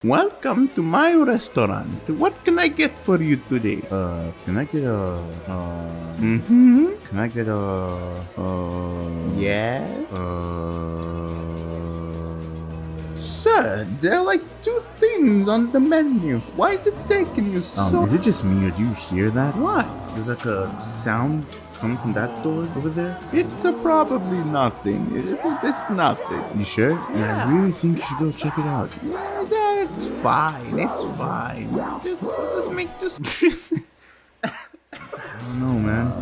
Welcome to my restaurant. What can I get for you today? Can I get a, can I get a, Yes? uh, Sir, there are like two things on the menu. Why is it taking you so... is it just me or do you hear that? What? There's like a sound coming from that door over there. It's probably nothing. It's nothing. You sure? Yeah. I really think you should go check it out. Yeah, it's fine. It's fine. Just make this... I don't know, man.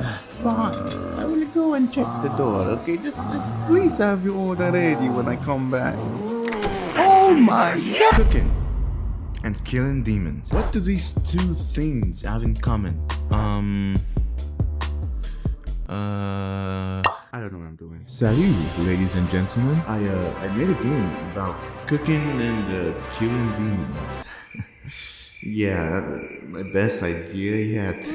Fine. I will go and check the door, okay? Just please have your order ready when I come back. Oh my god! Cooking and killing demons. What do these two things have in common? I don't know what I'm doing. Salut, ladies and gentlemen. I made a game about cooking and killing demons. Yeah, my best idea yet.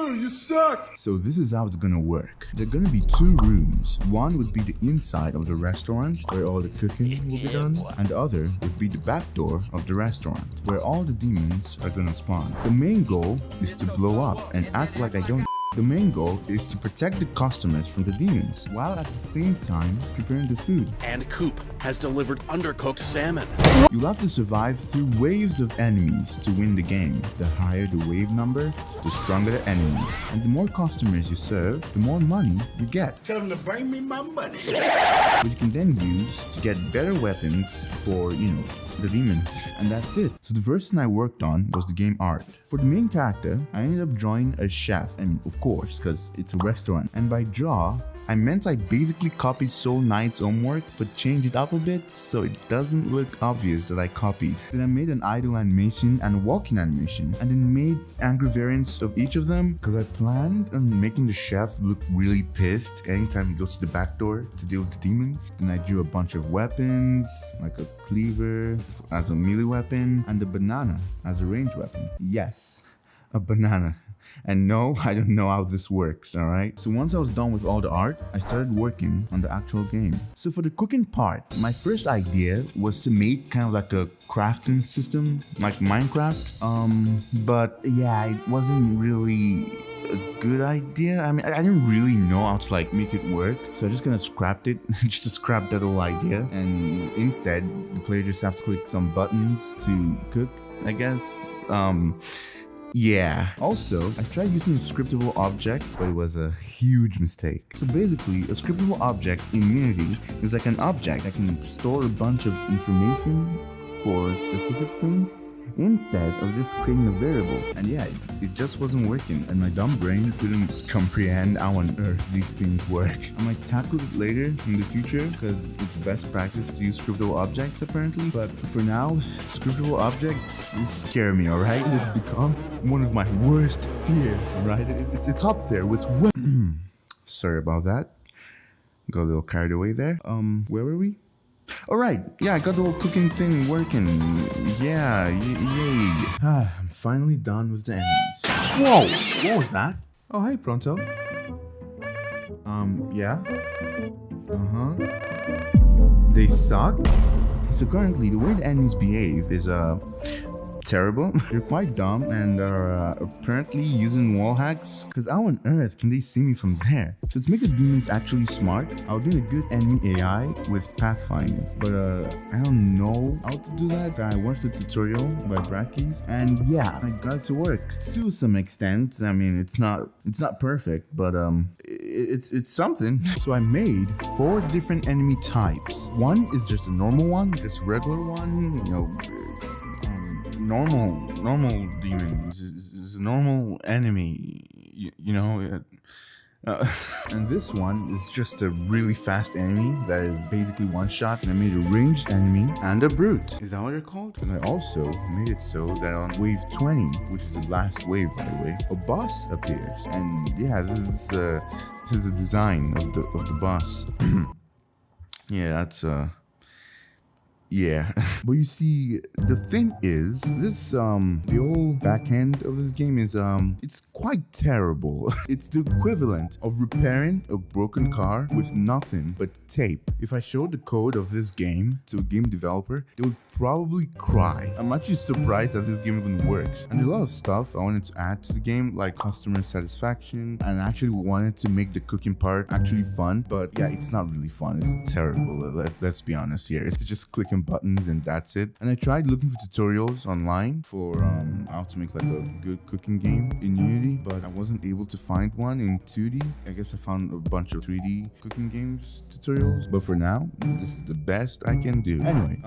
You suck! So this is how it's gonna work. There are gonna be two rooms. One would be the inside of the restaurant, where all the cooking will be done, and the other would be the back door of the restaurant, where all the demons are gonna spawn. The main goal is to blow up and act like I don't. The main goal is to protect the customers from the demons, while at the same time preparing the food. And Coop has delivered undercooked salmon. You'll have to survive through waves of enemies to win the game. The higher the wave number, the stronger the enemies. And the more customers you serve, the more money you get. Tell them to bring me my money. Which you can then use to get better weapons for, the demons. And that's it. So the first thing I worked on was the game art. For the main character, I ended up drawing a chef. And of course, because it's a restaurant. And by draw, I meant I basically copied Soul Knight's homework, but changed it up a bit so it doesn't look obvious that I copied. Then I made an idle animation and a walking animation, and then made angry variants of each of them, because I planned on making the chef look really pissed anytime he goes to the back door to deal with the demons. Then I drew a bunch of weapons, like a cleaver as a melee weapon, and a banana as a ranged weapon. Yes, a banana. And no, I don't know how this works, alright? So once I was done with all the art, I started working on the actual game. So for the cooking part, my first idea was to make kind of like a crafting system, like Minecraft. But yeah, it wasn't really a good idea. I mean, I didn't really know how to like make it work. So I just kind of scrapped it, just scrapped that whole idea. And instead, the player just have to click some buttons to cook, I guess. Yeah. Also, I tried using scriptable objects, but it was a huge mistake. So basically, a scriptable object in Unity is like an object that can store a bunch of information for specific things instead of just creating a variable. And yeah, it just wasn't working, and my dumb brain couldn't comprehend how on earth these things work. I might tackle it later in the future because it's best practice to use scriptable objects apparently, but for now, scriptable objects scare me, alright? It's become one of my worst fears, right? It's up there with sorry about that. Got a little carried away there. Where were we? Alright, yeah, I got the whole cooking thing working. Yeah, yay. I'm finally done with the enemies. Whoa! What was that? Oh, hey, Pronto. Yeah? They suck? So currently, the way the enemies behave is, terrible. They're quite dumb and are apparently using wall hacks, because how on earth can they see me from there? So to make the demons actually smart, I was doing a good enemy AI with pathfinding, but I don't know how to do that. I watched the tutorial by Brackies, and yeah, I got it to work to some extent. I mean, it's not perfect, but it's something. So I made 4 different enemy types. One is just a normal one, just regular one, normal demons is a normal enemy, and this one is just a really fast enemy that is basically one shot, and I made a ranged enemy and a brute. Is that what they're called? And I also made it so that on wave 20, which is the last wave by the way, a boss appears, and yeah, this is the design of the boss. Yeah, Yeah, but you see, the thing is, this the whole back end of this game is it's quite terrible. It's the equivalent of repairing a broken car with nothing but tape. If I showed the code of this game to a game developer, they would probably cry. I'm actually surprised that this game even works. And a lot of stuff I wanted to add to the game, like customer satisfaction, and I actually wanted to make the cooking part actually fun. But yeah, it's not really fun. It's terrible. Let's be honest here. It's just clicking buttons and that's it. And I tried looking for tutorials online for how to make like a good cooking game in Unity, but I wasn't able to find one in 2D. I guess I found a bunch of 3D cooking games tutorials, but for now, this is the best I can do. Anyway,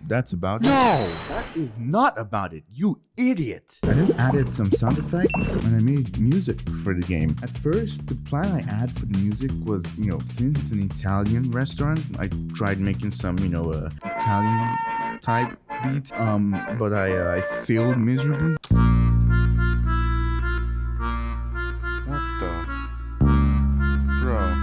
that's about it. No, that is not about it, you idiot. I then added some sound effects and I made music for the game. At first, the plan I had for the music was, since it's an Italian restaurant, I tried making some, Italian type beat, but I failed miserably. What the? Bro.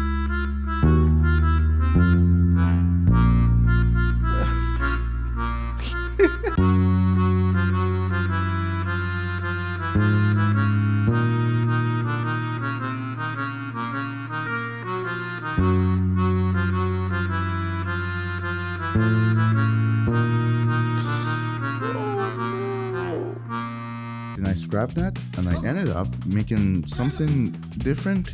Then I scrapped that and I ended up making something different,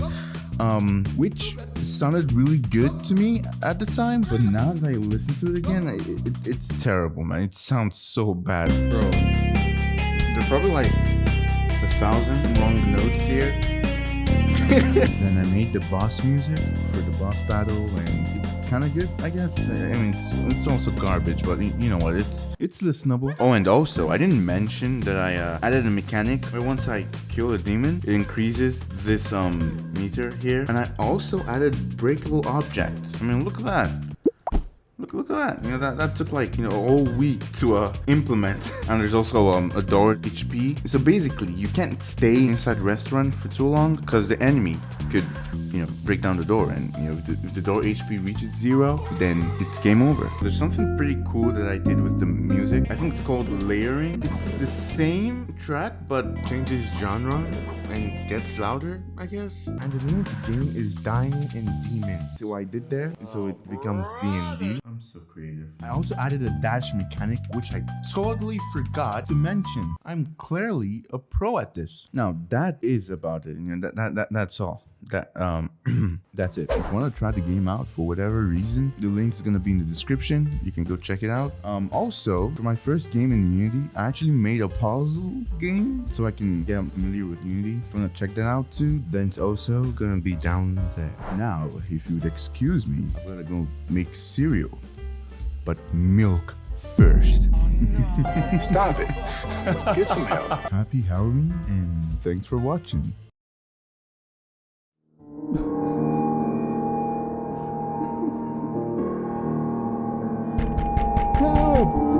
which sounded really good to me at the time, but now that I listen to it again, it's terrible, man. It sounds so bad. Bro. There are probably like 1,000 long notes here. Then I made the boss music for the boss battle, and it's kind of good, I guess. I mean, it's also garbage, but you know what? It's listenable. Oh, and also, I didn't mention that I added a mechanic where once I kill a demon, it increases this meter here. And I also added breakable objects. I mean, look at that. Look at that. That took like a whole week to implement. And there's also a door HP. So basically, you can't stay inside the restaurant for too long because the enemy could break down the door, and if the door HP reaches 0, then it's game over. There's something pretty cool that I did with the music. I think it's called layering. It's the same track but changes genre and gets louder, I guess. And the name of the game is Dying in Demons. So I did there, so it becomes D&D. I'm so creative. I also added a dash mechanic, which I totally forgot to mention. I'm clearly a pro at this. Now that is about it. That's all. That's it. If you want to try the game out for whatever reason, the link is going to be in the description. You can go check it out. Also, for my first game in Unity, I actually made a puzzle game so I can get familiar with Unity. If you want to check that out too, then it's also going to be down there. Now, if you'd excuse me, I'm going to go make cereal, but milk first. Stop it. Get some help. Happy Halloween and thanks for watching. Help!